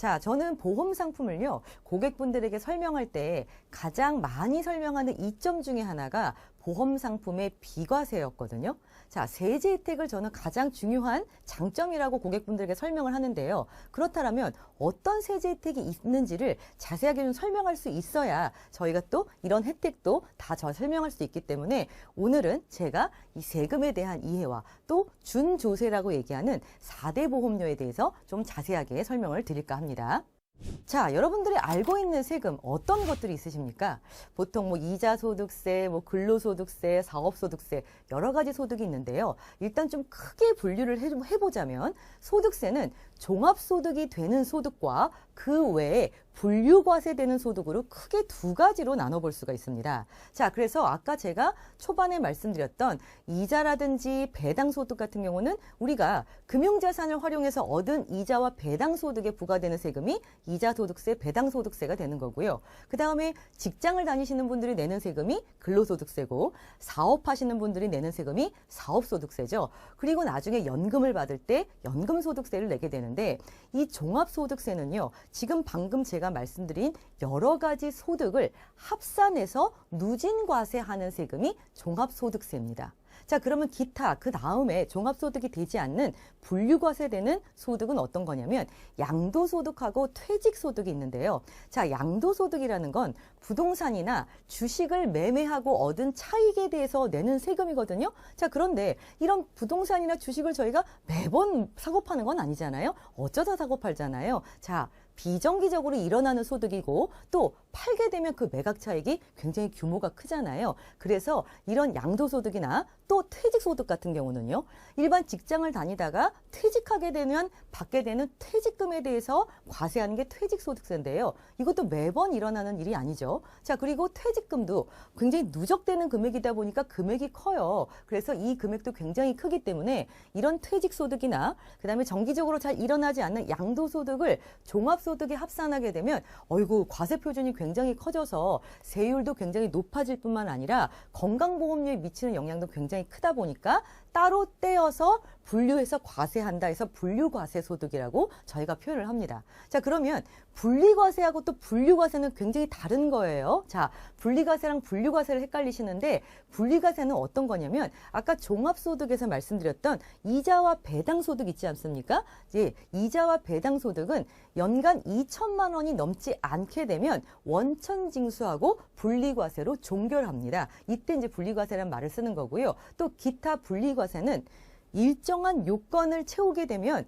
자, 저는 보험 상품을요, 고객분들에게 설명할 때 가장 많이 설명하는 이점 중에 하나가 보험 상품의 비과세였거든요. 자, 세제 혜택을 저는 가장 중요한 장점이라고 고객분들에게 설명을 하는데요. 그렇다면 어떤 세제 혜택이 있는지를 자세하게 좀 설명할 수 있어야 저희가 또 이런 혜택도 다 설명할 수 있기 때문에 오늘은 제가 이 세금에 대한 이해와 또 준조세라고 얘기하는 4대 보험료에 대해서 좀 자세하게 설명을 드릴까 합니다. 자, 여러분들이 알고 있는 세금 어떤 것들이 있으십니까? 보통 뭐 이자소득세, 뭐 근로소득세, 사업소득세 여러 가지 소득이 있는데요. 일단 좀 크게 분류를 해보자면 소득세는 종합소득이 되는 소득과 그 외에 분류과세되는 소득으로 크게 두 가지로 나눠볼 수가 있습니다. 자, 그래서 아까 제가 초반에 말씀드렸던 이자라든지 배당소득 같은 경우는 우리가 금융자산을 활용해서 얻은 이자와 배당소득에 부과되는 세금이 이자소득세, 배당소득세가 되는 거고요. 그 다음에 직장을 다니시는 분들이 내는 세금이 근로소득세고 사업하시는 분들이 내는 세금이 사업소득세죠. 그리고 나중에 연금을 받을 때 연금소득세를 내게 되는데 이 종합소득세는요. 지금 방금 제가 말씀드린 여러 가지 소득을 합산해서 누진과세하는 세금이 종합소득세입니다. 자, 그러면 기타 그 다음에 종합소득이 되지 않는 분류과세되는 소득은 어떤 거냐면 양도소득하고 퇴직소득이 있는데요. 자, 양도소득이라는 건 부동산이나 주식을 매매하고 얻은 차익에 대해서 내는 세금이거든요. 자, 그런데 이런 부동산이나 주식을 저희가 매번 사고 파는 건 아니잖아요. 어쩌다 사고 팔잖아요. 자, 비정기적으로 일어나는 소득이고 또 팔게 되면 그 매각 차익이 굉장히 규모가 크잖아요. 그래서 이런 양도소득이나 또 퇴직소득 같은 경우는요. 일반 직장을 다니다가 퇴직하게 되면 받게 되는 퇴직금에 대해서 과세하는 게 퇴직소득세인데요. 이것도 매번 일어나는 일이 아니죠. 자, 그리고 퇴직금도 굉장히 누적되는 금액이다 보니까 금액이 커요. 그래서 이 금액도 굉장히 크기 때문에 이런 퇴직소득이나 그다음에 정기적으로 잘 일어나지 않는 양도소득을 종합소득에 합산하게 되면 어이구 과세 표준이 굉장히 커져서 세율도 굉장히 높아질 뿐만 아니라 건강보험료에 미치는 영향도 굉장히 크다 보니까 따로 떼어서 분류해서 과세한다 해서 분류과세 소득이라고 저희가 표현을 합니다. 자, 그러면 분리과세하고 또 분류과세는 굉장히 다른 거예요. 자, 분리과세랑 분류과세를 헷갈리시는데 분리과세는 어떤 거냐면 아까 종합소득에서 말씀드렸던 이자와 배당소득 있지 않습니까? 예, 이자와 배당소득은 연간 2천만 원이 넘지 않게 되면 원천징수하고 분리과세로 종결합니다. 이때 이제 분리과세라는 말을 쓰는 거고요. 또 기타 분리과세는 일정한 요건을 채우게 되면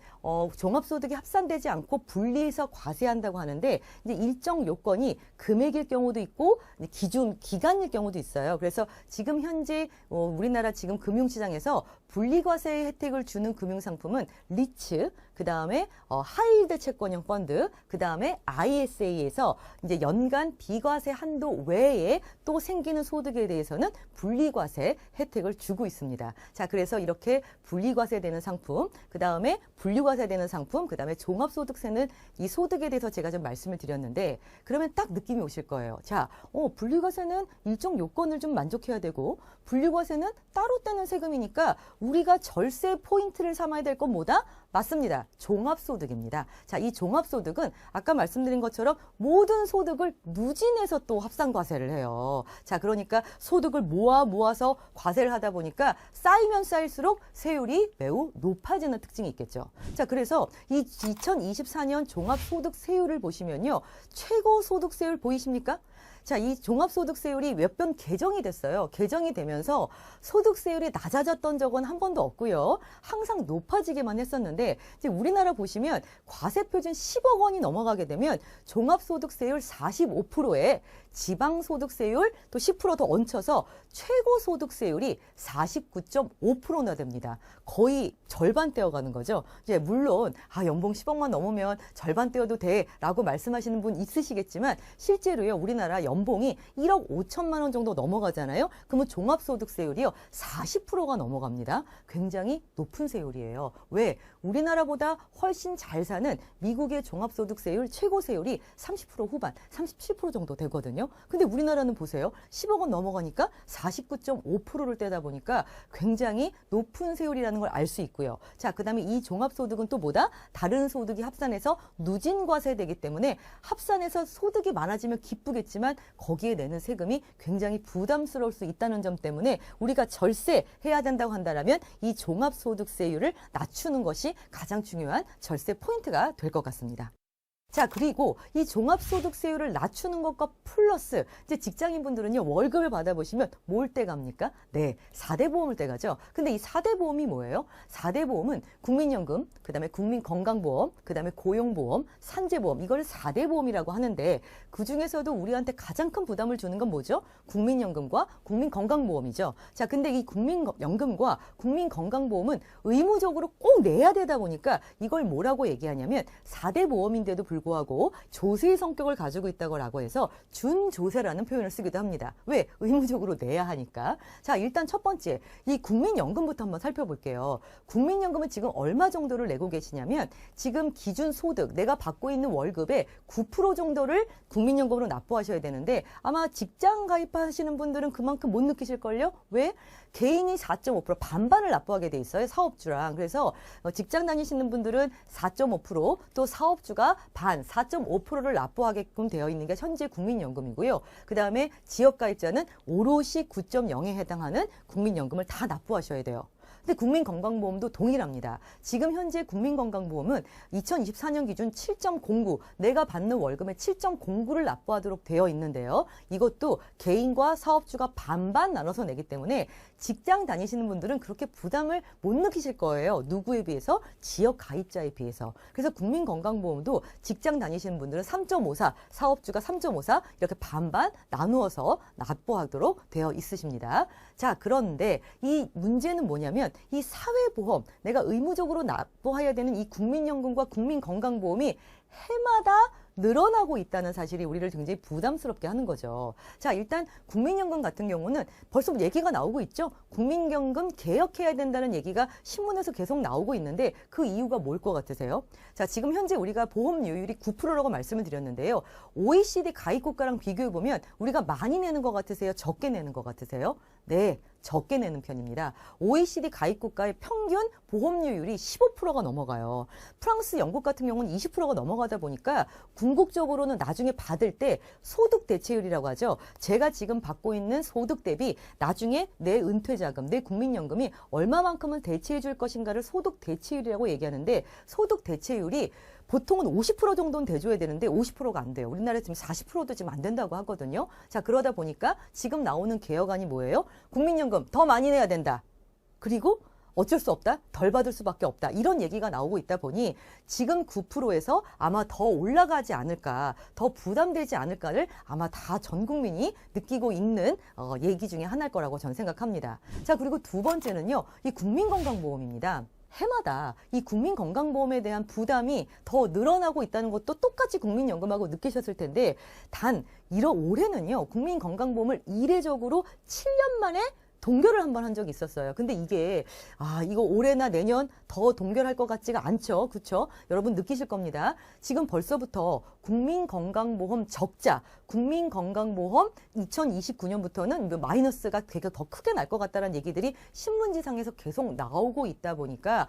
종합소득이 합산되지 않고 분리해서 과세한다고 하는데 이제 일정 요건이 금액일 경우도 있고 기준 기간일 경우도 있어요. 그래서 지금 현재 우리나라 지금 금융시장에서 분리과세 혜택을 주는 금융상품은 리츠, 그 다음에 하이힐드 채권형 펀드, 그 다음에 ISA에서 이제 연간 비과세 한도 외에 또 생기는 소득에 대해서는 분리과세 혜택을 주고 있습니다. 자, 그래서 이렇게 분리과세되는 상품, 그 다음에 분류과세되는 상품, 그 다음에 종합소득세는 이 소득에 대해서 제가 좀 말씀을 드렸는데 그러면 딱 느낌이 오실 거예요. 자, 분리과세는 일정 요건을 좀 만족해야 되고 분류과세는 따로 떼는 세금이니까 우리가 절세 포인트를 삼아야 될 건 뭐다? 맞습니다. 종합소득입니다. 자, 이 종합소득은 아까 말씀드린 것처럼 모든 소득을 누진해서 또 합산과세를 해요. 자, 그러니까 소득을 모아서 과세를 하다 보니까 쌓이면 쌓일수록 세율이 매우 높아지는 특징이 있겠죠. 자, 그래서 이 2024년 종합소득세율을 보시면요. 최고소득세율 보이십니까? 자, 이 종합소득세율이 몇 번 개정이 됐어요. 개정이 되면서 소득세율이 낮아졌던 적은 한 번도 없고요. 항상 높아지기만 했었는데 이제 우리나라 보시면 과세표준 10억 원이 넘어가게 되면 종합소득세율 45%에 지방소득세율 또 10% 더 얹혀서 최고소득세율이 49.5%나 됩니다. 거의 절반 떼어가는 거죠. 이제 물론 연봉 10억만 넘으면 절반 떼어도 돼라고 말씀하시는 분 있으시겠지만 실제로요. 우리나라 연봉이 1억 5천만 원 정도 넘어가잖아요. 그러면 종합소득세율이요 40%가 넘어갑니다. 굉장히 높은 세율이에요. 왜? 우리나라보다 훨씬 잘 사는 미국의 종합소득세율 최고세율이 30% 후반, 37% 정도 되거든요. 근데 우리나라는 보세요. 10억 원 넘어가니까 49.5%를 떼다 보니까 굉장히 높은 세율이라는 걸 알 수 있고요. 자, 그다음에 이 종합소득은 또 뭐다? 다른 소득이 합산해서 누진과세되기 때문에 합산해서 소득이 많아지면 기쁘겠지만 거기에 내는 세금이 굉장히 부담스러울 수 있다는 점 때문에 우리가 절세해야 된다고 한다면 이 종합소득세율을 낮추는 것이 가장 중요한 절세 포인트가 될 것 같습니다. 자, 그리고 이 종합소득세율을 낮추는 것과 플러스 이제 직장인분들은요 월급을 받아보시면 뭘 떼갑니까? 네, 4대 보험을 떼가죠. 근데 이 4대 보험이 뭐예요? 4대 보험은 국민연금, 그 다음에 국민건강보험, 그 다음에 고용보험, 산재보험, 이걸 4대 보험이라고 하는데 그 중에서도 우리한테 가장 큰 부담을 주는 건 뭐죠? 국민연금과 국민건강보험이죠. 자, 근데 이 국민연금과 국민건강보험은 의무적으로 꼭 내야 되다 보니까 이걸 뭐라고 얘기하냐면 4대 보험인데도 불구하고 조세의 성격을 가지고 있다고 해서 준조세라는 표현을 쓰기도 합니다. 왜? 의무적으로 내야 하니까. 자, 일단 첫 번째, 이 국민연금부터 한번 살펴볼게요. 국민연금은 지금 얼마 정도를 내고 계시냐면 지금 기준소득, 내가 받고 있는 월급의 9% 정도를 국민연금으로 납부하셔야 되는데 아마 직장 가입하시는 분들은 그만큼 못 느끼실걸요? 왜? 개인이 4.5% 반반을 납부하게 돼 있어요. 사업주랑. 그래서 직장 다니시는 분들은 4.5%, 또 사업주가 반 4.5%를 납부하게끔 되어 있는 게 현재 국민연금이고요. 그 다음에 지역가입자는 오롯이 9.0에 해당하는 국민연금을 다 납부하셔야 돼요. 근데 국민건강보험도 동일합니다. 지금 현재 국민건강보험은 2024년 기준 7.09, 내가 받는 월급의 7.09를 납부하도록 되어 있는데요. 이것도 개인과 사업주가 반반 나눠서 내기 때문에 직장 다니시는 분들은 그렇게 부담을 못 느끼실 거예요. 누구에 비해서? 지역 가입자에 비해서. 그래서 국민건강보험도 직장 다니시는 분들은 3.54, 사업주가 3.54 이렇게 반반 나누어서 납부하도록 되어 있으십니다. 자, 그런데 이 문제는 뭐냐면 이 사회보험, 내가 의무적으로 납부해야 되는 이 국민연금과 국민건강보험이 해마다 늘어나고 있다는 사실이 우리를 굉장히 부담스럽게 하는 거죠. 자, 일단 국민연금 같은 경우는 벌써 얘기가 나오고 있죠. 국민연금 개혁해야 된다는 얘기가 신문에서 계속 나오고 있는데 그 이유가 뭘 것 같으세요? 자, 지금 현재 우리가 보험료율이 9%라고 말씀을 드렸는데요. OECD 가입국가랑 비교해보면 우리가 많이 내는 것 같으세요? 적게 내는 것 같으세요? 네, 적게 내는 편입니다. OECD 가입국가의 평균 보험료율이 15%가 넘어가요. 프랑스, 영국 같은 경우는 20%가 넘어가다 보니까 궁극적으로는 나중에 받을 때 소득 대체율이라고 하죠. 제가 지금 받고 있는 소득 대비 나중에 내 은퇴자금, 내 국민연금이 얼마만큼은 대체해 줄 것인가를 소득 대체율이라고 얘기하는데 소득 대체율이 보통은 50% 정도는 대줘야 되는데 50%가 안 돼요. 우리나라에 지금 40%도 지금 안 된다고 하거든요. 자, 그러다 보니까 지금 나오는 개혁안이 뭐예요? 국민연금 더 많이 내야 된다. 그리고 어쩔 수 없다. 덜 받을 수밖에 없다. 이런 얘기가 나오고 있다 보니 지금 9%에서 아마 더 올라가지 않을까, 더 부담되지 않을까를 아마 다 전 국민이 느끼고 있는 얘기 중에 하나일 거라고 저는 생각합니다. 자, 그리고 두 번째는요. 이 국민건강보험입니다. 해마다 이 국민건강보험에 대한 부담이 더 늘어나고 있다는 것도 똑같이 국민연금하고 느끼셨을 텐데 단 올해는요. 국민건강보험을 이례적으로 7년 만에 동결을 한번 한 적이 있었어요. 근데 이게 이거 올해나 내년 더 동결할 것 같지가 않죠. 그렇죠? 여러분 느끼실 겁니다. 지금 벌써부터 국민건강보험 적자, 국민건강보험 2029년부터는 마이너스가 되게 더 크게 날 것 같다는 얘기들이 신문지상에서 계속 나오고 있다 보니까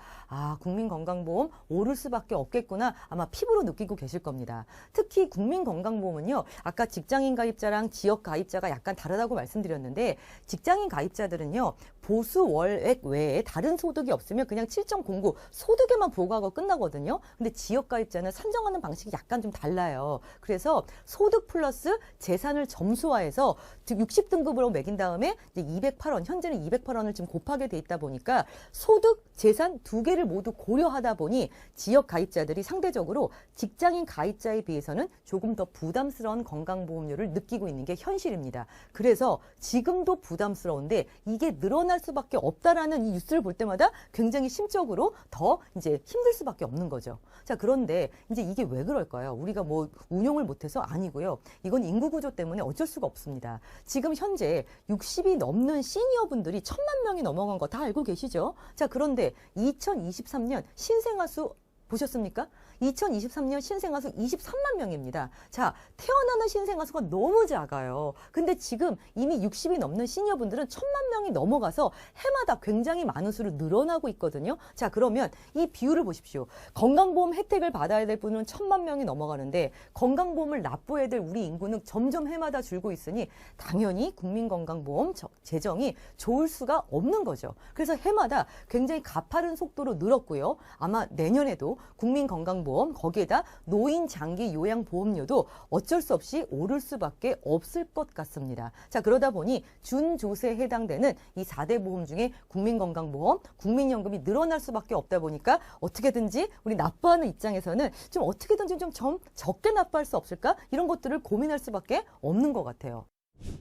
국민건강보험 오를 수밖에 없겠구나 아마 피부로 느끼고 계실 겁니다. 특히 국민건강보험은요. 아까 직장인 가입자랑 지역 가입자가 약간 다르다고 말씀드렸는데 직장인 가입자들은요. 보수 월액 외에 다른 소득이 없으면 그냥 7.09 소득에만 부과하고 끝나거든요. 근데 지역 가입자는 산정하는 방식이 약간 좀 달라요. 그래서 소득 플러스 재산을 점수화해서 60등급으로 매긴 다음에 이제 208원, 현재는 208원을 지금 곱하게 돼 있다 보니까 소득, 재산 두 개를 모두 고려하다 보니 지역 가입자들이 상대적으로 직장인 가입자에 비해서는 조금 더 부담스러운 건강보험료를 느끼고 있는 게 현실입니다. 그래서 지금도 부담스러운데 이게 늘어날 수밖에 없다라는 이 뉴스를 볼 때마다 굉장히 심적으로 더 이제 힘들 수밖에 없는 거죠. 자, 그런데 이제 이게 왜 그럴까요? 우리가 뭐 운용을 못해서 아니고요. 이건 인구 구조 때문에 어쩔 수가 없습니다. 지금 현재 60이 넘는 시니어분들이 1,000만 명이 넘어간 거 다 알고 계시죠? 자, 그런데 2023년 신생아 수 보셨습니까? 2023년 신생아 수 23만 명입니다. 자, 태어나는 신생아 수가 너무 작아요. 근데 지금 이미 60이 넘는 시니어분들은 1,000만 명이 넘어가서 해마다 굉장히 많은 수로 늘어나고 있거든요. 자, 그러면 이 비율을 보십시오. 건강보험 혜택을 받아야 될 분은 1,000만 명이 넘어가는데 건강보험을 납부해야 될 우리 인구는 점점 해마다 줄고 있으니 당연히 국민건강보험 재정이 좋을 수가 없는 거죠. 그래서 해마다 굉장히 가파른 속도로 늘었고요. 아마 내년에도 국민건강보험 거기에다 노인 장기 요양보험료도 어쩔 수 없이 오를 수밖에 없을 것 같습니다. 자, 그러다 보니 준조세에 해당되는 이 4대 보험 중에 국민건강보험, 국민연금이 늘어날 수밖에 없다 보니까 어떻게든지 우리 납부하는 입장에서는 좀 어떻게든지 좀 적게 납부할 수 없을까? 이런 것들을 고민할 수밖에 없는 것 같아요.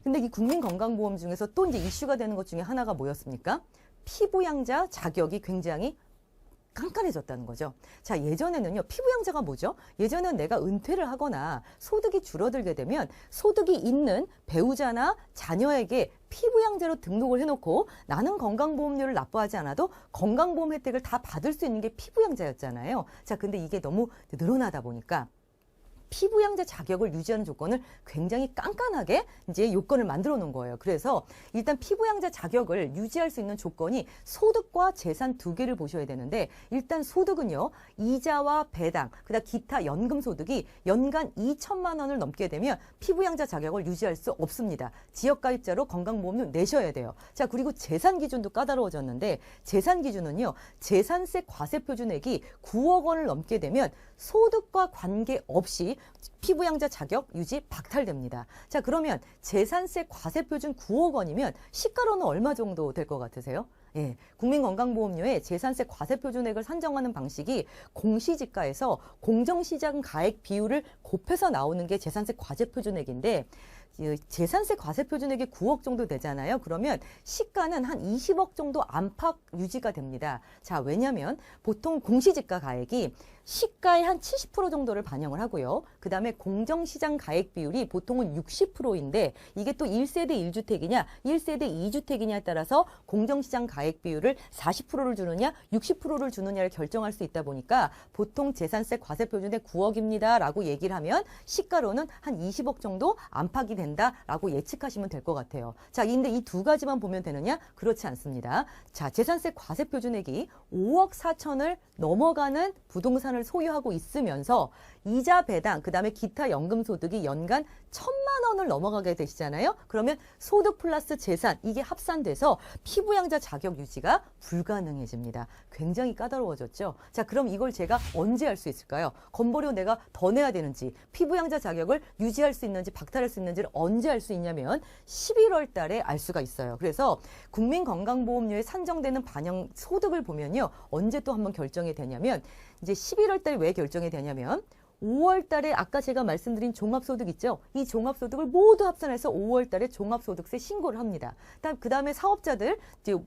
근데 이 국민건강보험 중에서 또 이제 이슈가 되는 것 중에 하나가 뭐였습니까? 피부양자 자격이 굉장히 깐깐해졌다는 거죠. 자, 예전에는요, 피부양자가 뭐죠? 예전에는 내가 은퇴를 하거나 소득이 줄어들게 되면 소득이 있는 배우자나 자녀에게 피부양자로 등록을 해놓고 나는 건강보험료를 납부하지 않아도 건강보험 혜택을 다 받을 수 있는 게 피부양자였잖아요. 자, 근데 이게 너무 늘어나다 보니까 피부양자 자격을 유지하는 조건을 굉장히 깐깐하게 이제 요건을 만들어 놓은 거예요. 그래서 일단 피부양자 자격을 유지할 수 있는 조건이 소득과 재산 두 개를 보셔야 되는데 일단 소득은요. 이자와 배당, 그다음 기타 연금 소득이 연간 2천만 원을 넘게 되면 피부양자 자격을 유지할 수 없습니다. 지역가입자로 건강보험료 내셔야 돼요. 자, 그리고 재산 기준도 까다로워졌는데 재산 기준은요. 재산세 과세표준액이 9억 원을 넘게 되면 소득과 관계없이 피부양자 자격 유지 박탈됩니다. 자, 그러면 재산세 과세표준 9억 원이면 시가로는 얼마 정도 될 것 같으세요? 예, 국민건강보험료의 재산세 과세표준액을 산정하는 방식이 공시지가에서 공정시장 가액 비율을 곱해서 나오는 게 재산세 과세표준액인데 재산세 과세표준액이 9억 정도 되잖아요. 그러면 시가는 한 20억 정도 안팎 유지가 됩니다. 자, 왜냐하면 보통 공시지가 가액이 시가의 한 70% 정도를 반영을 하고요. 그 다음에 공정시장 가액 비율이 보통은 60%인데 이게 또 1세대 1주택이냐 1세대 2주택이냐에 따라서 공정시장 가액 비율을 40%를 주느냐 60%를 주느냐를 결정할 수 있다 보니까 보통 재산세 과세표준액 9억입니다 라고 얘기를 하면 시가로는 한 20억 정도 안팎이 된다라고 예측하시면 될 것 같아요. 자, 근데 이 두 가지만 보면 되느냐? 그렇지 않습니다. 자, 재산세 과세표준액이 5억 4천을 넘어가는 부동산을 소유하고 있으면서 이자 배당, 그 다음에 기타 연금 소득이 연간 1,000만 원을 넘어가게 되시잖아요. 그러면 소득 플러스 재산, 이게 합산돼서 피부양자 자격 유지가 불가능해집니다. 굉장히 까다로워졌죠. 자, 그럼 이걸 제가 언제 할 수 있을까요? 건보료 내가 더 내야 되는지, 피부양자 자격을 유지할 수 있는지, 박탈할 수 있는지를 언제 할 수 있냐면 11월 달에 알 수가 있어요. 그래서 국민건강보험료에 산정되는 반영 소득을 보면요. 언제 또 한번 결정이 되냐면 이제 11월 달에 왜 결정이 되냐면 5월 달에 아까 제가 말씀드린 종합소득 있죠? 이 종합소득을 모두 합산해서 5월 달에 종합소득세 신고를 합니다. 그 다음에 사업자들,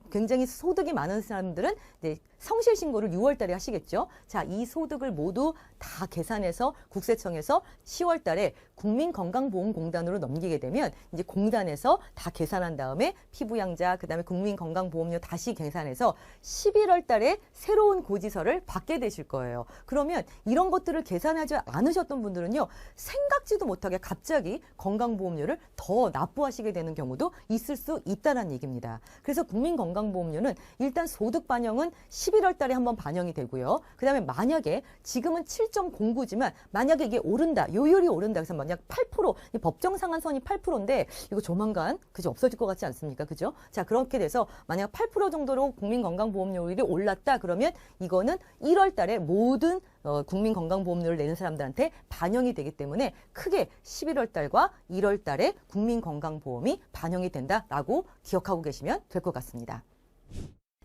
굉장히 소득이 많은 사람들은 이제 성실 신고를 6월 달에 하시겠죠? 자, 이 소득을 모두 다 계산해서 국세청에서 10월 달에 국민건강보험공단으로 넘기게 되면 이제 공단에서 다 계산한 다음에 피부양자, 그 다음에 국민건강보험료 다시 계산해서 11월 달에 새로운 고지서를 받게 되실 거예요. 그러면 이런 것들을 계산하지 않으셨던 분들은요, 생각지도 못하게 갑자기 건강보험료를 더 납부하시게 되는 경우도 있을 수 있다는 얘기입니다. 그래서 국민건강보험료는 일단 소득 반영은 11월 달에 한번 반영이 되고요. 그 다음에 만약에 지금은 7.09지만 만약에 이게 오른다, 요율이 오른다. 그래서 만약 8%, 법정 상한선이 8%인데 이거 조만간 그죠 없어질 것 같지 않습니까? 그죠? 자, 그렇게 돼서 만약 8% 정도로 국민건강보험료율이 올랐다 그러면 이거는 1월 달에 모든 국민건강보험료를 내는 사람들한테 반영이 되기 때문에 크게 11월 달과 1월 달에 국민건강보험이 반영이 된다라고 기억하고 계시면 될 것 같습니다.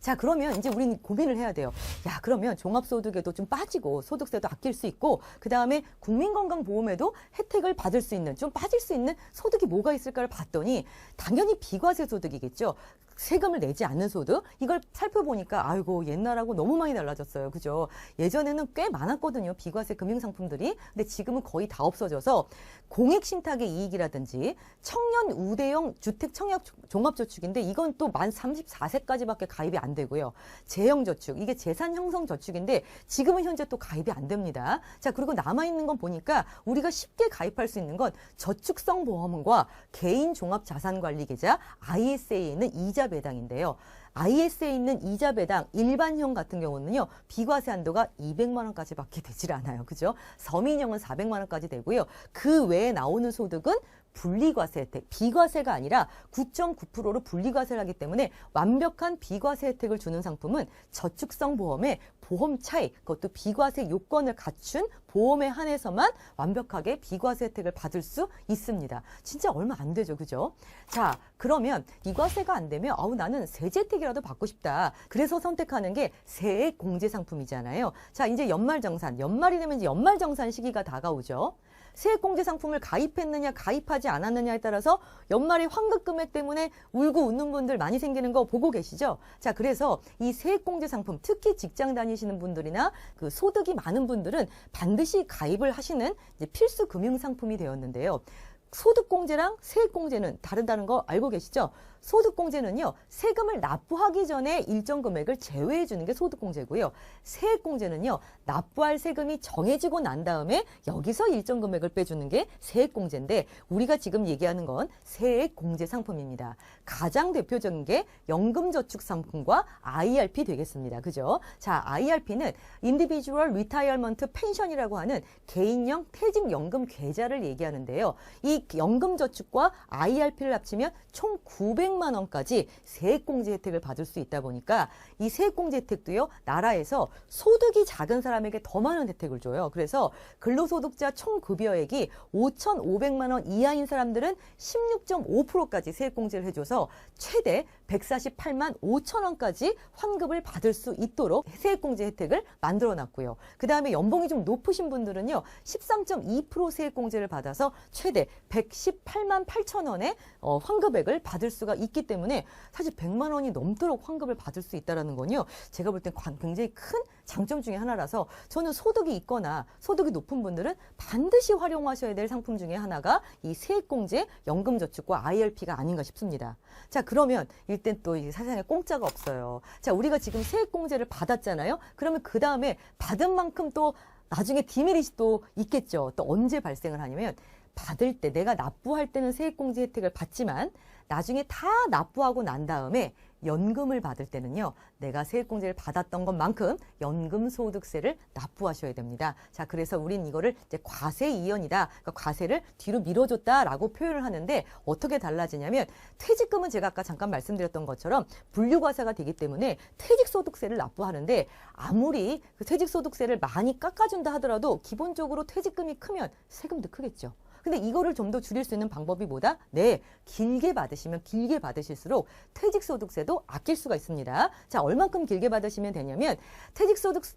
자, 그러면 이제 우리는 고민을 해야 돼요. 야, 그러면 종합소득에도 좀 빠지고 소득세도 아낄 수 있고 그 다음에 국민건강보험에도 혜택을 받을 수 있는 좀 빠질 수 있는 소득이 뭐가 있을까를 봤더니 당연히 비과세 소득이겠죠. 세금을 내지 않는 소득, 이걸 살펴보니까 아이고 옛날하고 너무 많이 달라졌어요. 그죠? 예전에는 꽤 많았거든요. 비과세 금융상품들이. 근데 지금은 거의 다 없어져서 공익신탁의 이익이라든지 청년 우대형 주택 청약 종합저축인데 이건 또 만 34세까지밖에 가입이 안 되고요. 재형저축, 이게 재산형성저축인데 지금은 현재 또 가입이 안 됩니다. 자, 그리고 남아있는 건 보니까 우리가 쉽게 가입할 수 있는 건 저축성 보험과 개인 종합자산관리계좌 ISA에 있는 이자 배당인데요. ISA에 있는 이자 배당 일반형 같은 경우는요. 비과세 한도가 200만 원까지밖에 되질 않아요. 그죠? 서민형은 400만 원까지 되고요. 그 외에 나오는 소득은 분리과세 혜택, 비과세가 아니라 9.9%로 분리과세를 하기 때문에 완벽한 비과세 혜택을 주는 상품은 저축성 보험의 보험 차익, 그것도 비과세 요건을 갖춘 보험에 한해서만 완벽하게 비과세 혜택을 받을 수 있습니다. 진짜 얼마 안 되죠. 그죠? 자, 그러면 비과세가 안 되면 나는 세제 혜택이라도 받고 싶다. 그래서 선택하는 게 세액 공제 상품이잖아요. 자, 이제 연말정산, 연말이 되면 이제 연말정산 시기가 다가오죠. 세액공제 상품을 가입했느냐 가입하지 않았느냐에 따라서 연말에 환급 금액 때문에 울고 웃는 분들 많이 생기는 거 보고 계시죠? 자, 그래서 이 세액공제 상품, 특히 직장 다니시는 분들이나 그 소득이 많은 분들은 반드시 가입을 하시는 이제 필수 금융 상품이 되었는데요. 소득공제랑 세액공제는 다르다는 거 알고 계시죠? 소득공제는요, 세금을 납부하기 전에 일정 금액을 제외해 주는 게 소득공제고요. 세액공제는요, 납부할 세금이 정해지고 난 다음에 여기서 일정 금액을 빼주는 게 세액공제인데 우리가 지금 얘기하는 건 세액공제 상품입니다. 가장 대표적인 게 연금저축상품과 IRP 되겠습니다. 그죠? 자, IRP는 Individual Retirement Pension이라고 하는 개인형 퇴직연금 계좌를 얘기하는데요. 이 연금저축과 IRP를 합치면 총 900만 원까지 세액공제 혜택을 받을 수 있다 보니까 이 세액공제 혜택도요, 나라에서 소득이 작은 사람에게 더 많은 혜택을 줘요. 그래서 근로소득자 총급여액이 5,500만 원 이하인 사람들은 16.5%까지 세액공제를 해줘서 최대 148만 5천 원까지 환급을 받을 수 있도록 세액공제 혜택을 만들어놨고요. 그 다음에 연봉이 좀 높으신 분들은요, 13.2% 세액공제를 받아서 최대 118만 8천 원의 환급액을 받을 수가 있기 때문에 사실 100만 원이 넘도록 환급을 받을 수 있다는 건요, 제가 볼 땐 굉장히 큰 장점 중에 하나라서 저는 소득이 있거나 소득이 높은 분들은 반드시 활용하셔야 될 상품 중에 하나가 이 세액공제, 연금저축과 IRP가 아닌가 싶습니다. 자, 그러면 일단 또 세상에 공짜가 없어요. 자, 우리가 지금 세액공제를 받았잖아요. 그러면 그 다음에 받은 만큼 또 나중에 디메리트 또 있겠죠. 또 언제 발생을 하냐면 받을 때, 내가 납부할 때는 세액공제 혜택을 받지만 나중에 다 납부하고 난 다음에 연금을 받을 때는요, 내가 세액공제를 받았던 것만큼 연금소득세를 납부하셔야 됩니다. 자, 그래서 우린 이거를 이제 과세이연이다. 그러니까 과세를 뒤로 밀어줬다라고 표현을 하는데 어떻게 달라지냐면 퇴직금은 제가 아까 잠깐 말씀드렸던 것처럼 분류과세가 되기 때문에 퇴직소득세를 납부하는데 아무리 그 퇴직소득세를 많이 깎아준다 하더라도 기본적으로 퇴직금이 크면 세금도 크겠죠. 근데 이거를 좀 더 줄일 수 있는 방법이 뭐다? 네, 길게 받으시면 길게 받으실수록 퇴직소득세도 아낄 수가 있습니다. 자, 얼만큼 길게 받으시면 되냐면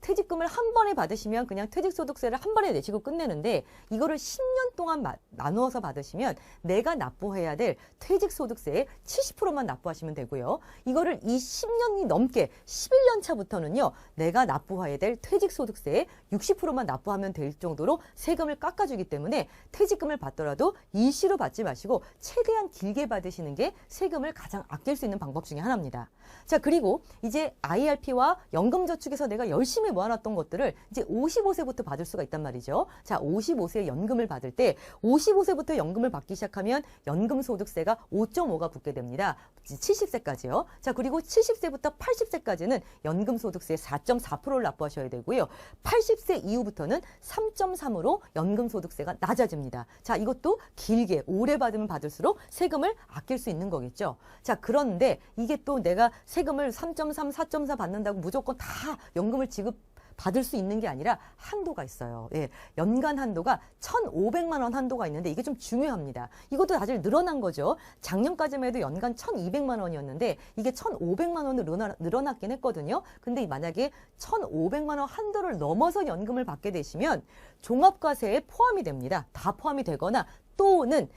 퇴직금을 한 번에 받으시면 그냥 퇴직소득세를 한 번에 내시고 끝내는데 이거를 10년 동안 나누어서 받으시면 내가 납부해야 될 퇴직소득세의 70%만 납부하시면 되고요. 이거를 이 10년이 넘게 11년 차부터는요, 내가 납부해야 될 퇴직소득세의 60%만 납부하면 될 정도로 세금을 깎아주기 때문에 퇴직금을 받더라도 일시로 받지 마시고 최대한 길게 받으시는 게 세금을 가장 아낄 수 있는 방법 중에 하나입니다. 자, 그리고 이제 IRP와 연금저축에서 내가 열심히 모아놨던 것들을 이제 55세부터 받을 수가 있단 말이죠. 자, 55세 연금을 받을 때 55세부터 연금을 받기 시작하면 연금소득세가 5.5가 붙게 됩니다. 70세까지요. 자, 그리고 70세부터 80세까지는 연금소득세 4.4%를 납부하셔야 되고요. 80세 이후부터는 3.3으로 연금소득세가 낮아집니다. 자, 이것도 길게 오래 받으면 받을수록 세금을 아낄 수 있는 거겠죠. 자, 그런데 이게 또 내가 세금을 3.3, 4.4 받는다고 무조건 다 연금을 받을 수 있는 게 아니라 한도가 있어요. 예, 연간 한도가 1,500만 원 한도가 있는데 이게 좀 중요합니다. 이것도 사실 늘어난 거죠. 작년까지만 해도 연간 1,200만 원이었는데 이게 1,500만 원으로 늘어났긴 했거든요. 근데 만약에 1,500만 원 한도를 넘어서 연금을 받게 되시면 종합과세에 포함이 됩니다. 다 포함이 되거나 또는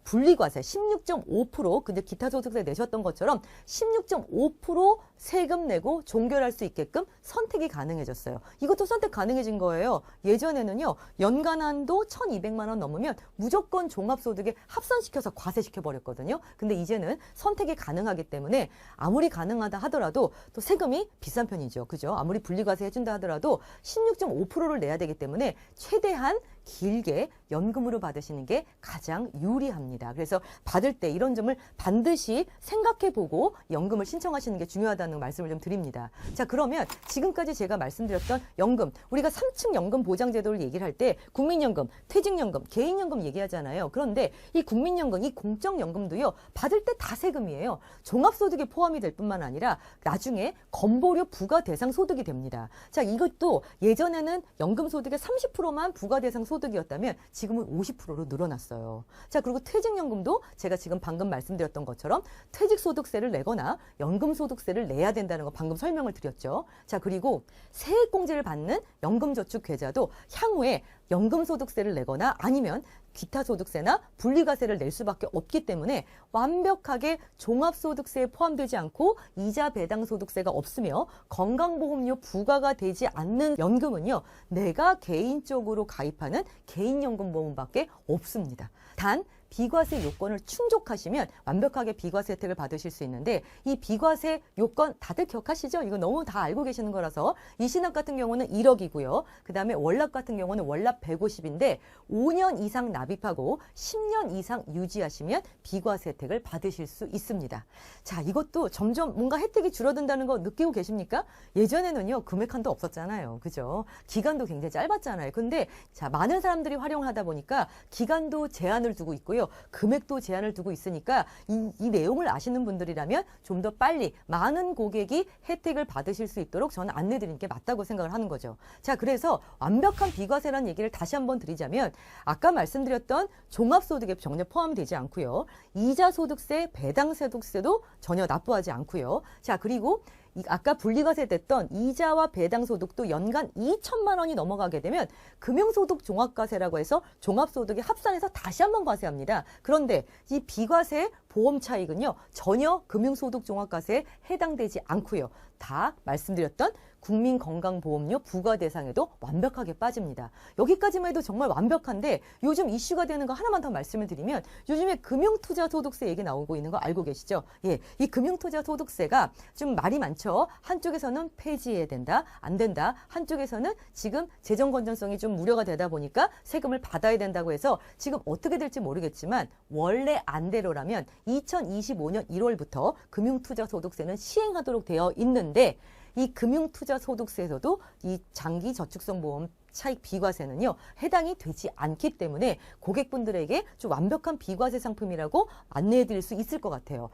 분리과세 16.5% 근데 기타소득세 내셨던 것처럼 16.5% 세금 내고 종결할 수 있게끔 선택이 가능해졌어요. 이것도 선택 가능해진 거예요. 예전에는요. 연간 한도 1,200만 원 넘으면 무조건 종합소득에 합산시켜서 과세시켜버렸거든요. 근데 이제는 선택이 가능하기 때문에 아무리 가능하다 하더라도 또 세금이 비싼 편이죠. 그죠? 아무리 분리과세 해준다 하더라도 16.5%를 내야 되기 때문에 최대한 길게 연금으로 받으시는 게 가장 유리합니다. 그래서 받을 때 이런 점을 반드시 생각해보고 연금을 신청하시는 게 중요하다는 말씀을 좀 드립니다. 자, 그러면 지금까지 제가 말씀드렸던 연금, 우리가 3층 연금 보장제도를 얘기를 할 때 국민연금, 퇴직연금, 개인연금 얘기하잖아요. 그런데 이 국민연금, 이 공적연금도요. 받을 때 다 세금이에요. 종합소득에 포함이 될 뿐만 아니라 나중에 건보료 부과대상 소득이 됩니다. 자, 이것도 예전에는 연금소득의 30%만 부과대상 소득이었다면 지금은 50%로 늘어났어요. 자, 그리고 퇴직연금도 제가 지금 방금 말씀드렸던 것처럼 퇴직소득세를 내거나 연금소득세를 내야 된다는 거 방금 설명을 드렸죠. 자, 그리고 세액공제를 받는 연금저축계좌도 향후에 연금소득세를 내거나 아니면 기타 소득세나 분리과세를 낼 수밖에 없기 때문에 완벽하게 종합소득세에 포함되지 않고 이자 배당 소득세가 없으며 건강보험료 부과가 되지 않는 연금은요. 내가 개인적으로 가입하는 개인연금보험밖에 없습니다. 단 비과세 요건을 충족하시면 완벽하게 비과세 혜택을 받으실 수 있는데 이 비과세 요건 다들 기억하시죠? 이거 너무 다 알고 계시는 거라서 이 신압 같은 경우는 1억이고요. 그 다음에 월납 같은 경우는 월납 150인데 5년 이상 납입하고 10년 이상 유지하시면 비과세 혜택을 받으실 수 있습니다. 자, 이것도 점점 뭔가 혜택이 줄어든다는 거 느끼고 계십니까? 예전에는요. 금액 한도 없었잖아요. 그죠? 기간도 굉장히 짧았잖아요. 근데 자, 많은 사람들이 활용을 하다 보니까 기간도 제한을 두고 있고요. 금액도 제한을 두고 있으니까 이 내용을 아시는 분들이라면 좀 더 빨리 많은 고객이 혜택을 받으실 수 있도록 저는 안내드리는 게 맞다고 생각을 하는 거죠. 자, 그래서 완벽한 비과세라는 얘기를 다시 한번 드리자면 아까 말씀드렸던 종합소득에 전혀 포함되지 않고요. 이자소득세, 배당소득세도 전혀 납부하지 않고요. 자, 그리고 아까 분리과세 됐던 이자와 배당소득도 연간 2천만 원이 넘어가게 되면 금융소득 종합과세라고 해서 종합소득에 합산해서 다시 한번 과세합니다. 그런데 이 비과세 보험 차익은요. 전혀 금융소득 종합과세에 해당되지 않고요. 다 말씀드렸던 국민건강보험료 부과 대상에도 완벽하게 빠집니다. 여기까지만 해도 정말 완벽한데 요즘 이슈가 되는 거 하나만 더 말씀을 드리면 요즘에 금융투자소득세 얘기 나오고 있는 거 알고 계시죠? 예, 이 금융투자소득세가 좀 말이 많죠. 한쪽에서는 폐지해야 된다, 안 된다. 한쪽에서는 지금 재정 건전성이 좀 우려가 되다 보니까 세금을 받아야 된다고 해서 지금 어떻게 될지 모르겠지만 원래 안대로라면 2025년 1월부터 금융투자소득세는 시행하도록 되어 있는데 이 금융투자소득세에서도 이 장기저축성 보험 차익 비과세는요. 해당이 되지 않기 때문에 고객분들에게 좀 완벽한 비과세 상품이라고 안내해 드릴 수 있을 것 같아요.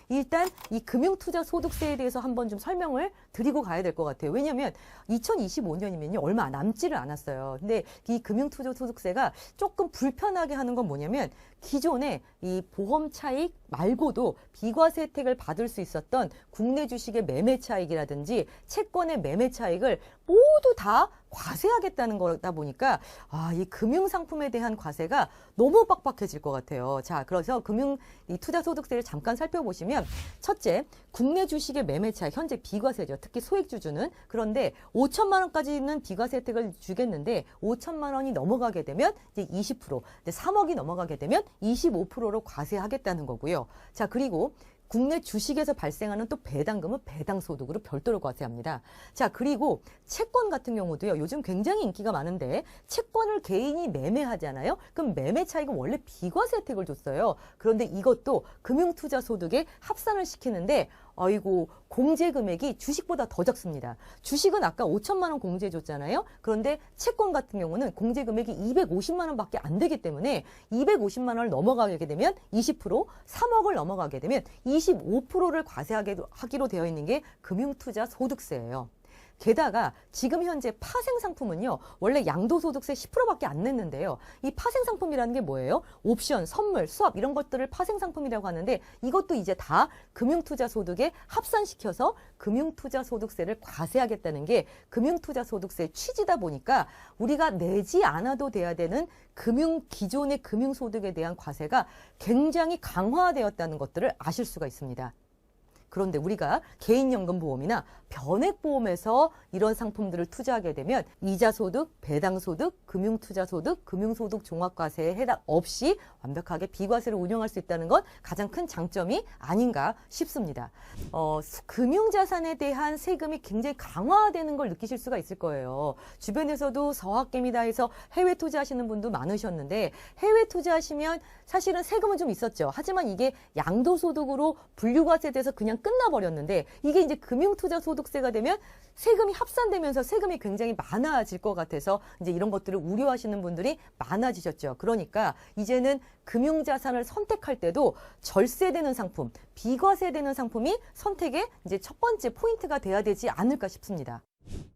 일단 이 금융투자소득세에 대해서 한번 좀 설명을 드리고 가야 될 것 같아요. 왜냐하면 2025년이면요. 얼마 남지를 않았어요. 근데 이 금융투자소득세가 조금 불편하게 하는 건 뭐냐면 기존에 이 보험 차익 말고도 비과세 혜택을 받을 수 있었던 국내 주식의 매매 차익이라든지 채권의 매매 차익을 모두 다 과세하겠다는 거다 보니까 이 금융상품에 대한 과세가 너무 빡빡해질 것 같아요. 자, 그래서 이 투자소득세를 잠깐 살펴보시면 첫째, 국내 주식의 매매 차익 현재 비과세죠. 특히 소액주주는. 그런데 5천만 원까지는 비과세 혜택을 주겠는데 5천만 원이 넘어가게 되면 이제 20%, 3억이 넘어가게 되면 25%로 과세하겠다는 거고요. 자, 그리고 국내 주식에서 발생하는 또 배당금은 배당소득으로 별도로 과세합니다. 자, 그리고 채권 같은 경우도요. 요즘 굉장히 인기가 많은데 채권을 개인이 매매하잖아요. 그럼 매매 차익은 원래 비과세 혜택을 줬어요. 그런데 이것도 금융투자소득에 합산을 시키는데 아이고 공제 금액이 주식보다 더 적습니다. 주식은 아까 5천만 원 공제 줬잖아요. 그런데 채권 같은 경우는 공제 금액이 250만 원밖에 안 되기 때문에 250만 원을 넘어가게 되면 20%, 3억을 넘어가게 되면 25%를 과세하기로 되어 있는 게 금융투자 소득세예요. 게다가 지금 현재 파생상품은요, 원래 양도소득세 10%밖에 안 냈는데요. 이 파생상품이라는 게 뭐예요? 옵션, 선물, 수합 이런 것들을 파생상품이라고 하는데 이것도 이제 다 금융투자소득에 합산시켜서 금융투자소득세를 과세하겠다는 게 금융투자소득세 취지다 보니까 우리가 내지 않아도 돼야 되는 기존의 금융소득에 대한 과세가 굉장히 강화되었다는 것들을 아실 수가 있습니다. 그런데 우리가 개인연금보험이나 변액보험에서 이런 상품들을 투자하게 되면 이자소득, 배당소득, 금융투자소득, 금융소득 종합과세에 해당 없이 완벽하게 비과세를 운영할 수 있다는 건 가장 큰 장점이 아닌가 싶습니다. 금융자산에 대한 세금이 굉장히 강화되는 걸 느끼실 수가 있을 거예요. 주변에서도 서학개미다 해서 해외 투자하시는 분도 많으셨는데 해외 투자하시면 사실은 세금은 좀 있었죠. 하지만 이게 양도소득으로 분류과세돼서 그냥 끝나버렸는데 이게 이제 금융투자소득세가 되면 세금이 합산되면서 세금이 굉장히 많아질 것 같아서 이제 이런 것들을 우려하시는 분들이 많아지셨죠. 그러니까 이제는 금융자산을 선택할 때도 절세되는 상품, 비과세되는 상품이 선택의 이제 첫 번째 포인트가 돼야 되지 않을까 싶습니다.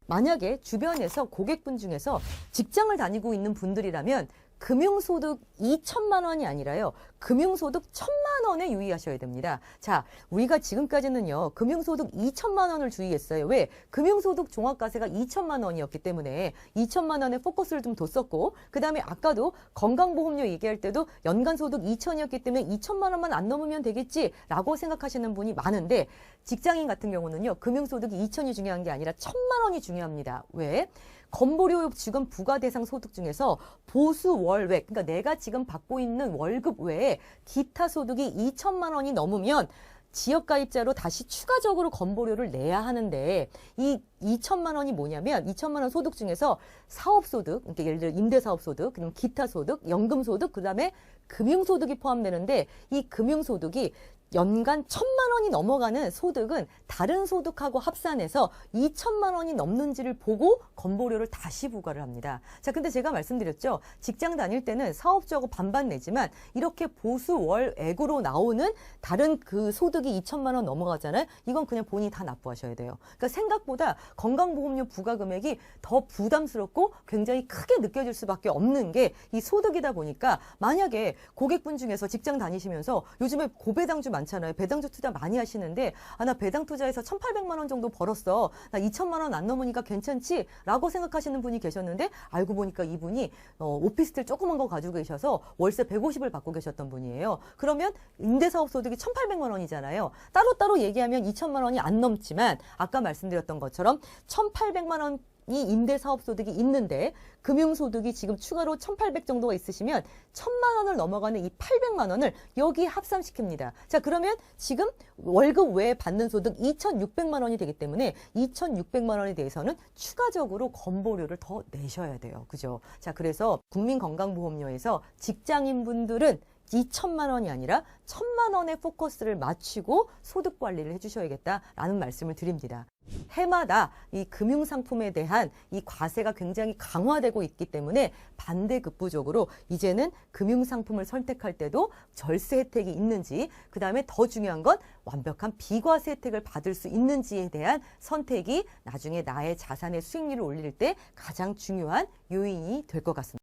만약에 주변에서 고객분 중에서 직장을 다니고 있는 분들이라면 금융소득 2천만 원이 아니라요. 금융소득 1,000만 원에 유의하셔야 됩니다. 자, 우리가 지금까지는요. 금융소득 2천만 원을 주의했어요. 왜? 금융소득 종합과세가 2천만 원이었기 때문에 2천만 원에 포커스를 좀 뒀었고 그다음에 아까도 건강보험료 얘기할 때도 연간소득 2천이었기 때문에 2천만 원만 안 넘으면 되겠지라고 생각하시는 분이 많은데 직장인 같은 경우는요. 금융소득이 2천이 중요한 게 아니라 1,000만 원이 중요합니다. 왜? 건보료 지금 부과 대상 소득 중에서 보수 월외, 그러니까 내가 지금 받고 있는 월급 외에 기타 소득이 2천만 원이 넘으면 지역가입자로 다시 추가적으로 건보료를 내야 하는데 이 2천만 원이 뭐냐면 2천만 원 소득 중에서 사업소득, 그러니까 예를 들어 임대사업소득, 그럼 기타소득, 연금소득, 그다음에 금융소득이 포함되는데 이 금융소득이 연간 1,000만 원이 넘어가는 소득은 다른 소득하고 합산해서 2천만 원이 넘는지를 보고 건보료를 다시 부과를 합니다. 자, 근데 제가 말씀드렸죠. 직장 다닐 때는 사업주하고 반반 내지만 이렇게 보수 월액으로 나오는 다른 그 소득이 2천만 원 넘어가잖아요. 이건 그냥 본인이 다 납부하셔야 돼요. 그러니까 생각보다 건강보험료 부과 금액이 더 부담스럽고 굉장히 크게 느껴질 수밖에 없는 게 이 소득이다 보니까 만약에 고객분 중에서 직장 다니시면서 요즘에 고배당주 많잖아요. 배당주 투자 많이 하시는데 나 배당 투자해서 1,800만 원 정도 벌었어. 나 2천만 원 안 넘으니까 괜찮지? 라고 생각하시는 분이 계셨는데 알고 보니까 이분이 오피스텔 조그만 거 가지고 계셔서 월세 150을 받고 계셨던 분이에요. 그러면 임대사업 소득이 1,800만 원이잖아요. 따로따로 얘기하면 2천만 원이 안 넘지만 아까 말씀드렸던 것처럼 1,800만 원 이 임대사업소득이 있는데 금융소득이 지금 추가로 1,800 정도가 있으시면 1,000만 원을 넘어가는 이 800만 원을 여기에 합산시킵니다. 자, 그러면 지금 월급 외에 받는 소득 2,600만 원이 되기 때문에 2,600만 원에 대해서는 추가적으로 건보료를 더 내셔야 돼요. 그죠? 자, 그래서 국민건강보험료에서 직장인분들은 2천만 원이 아니라 1,000만 원의 포커스를 맞추고 소득 관리를 해주셔야겠다라는 말씀을 드립니다. 해마다 이 금융상품에 대한 이 과세가 굉장히 강화되고 있기 때문에 반대급부적으로 이제는 금융상품을 선택할 때도 절세 혜택이 있는지, 그 다음에 더 중요한 건 완벽한 비과세 혜택을 받을 수 있는지에 대한 선택이 나중에 나의 자산의 수익률을 올릴 때 가장 중요한 요인이 될 것 같습니다.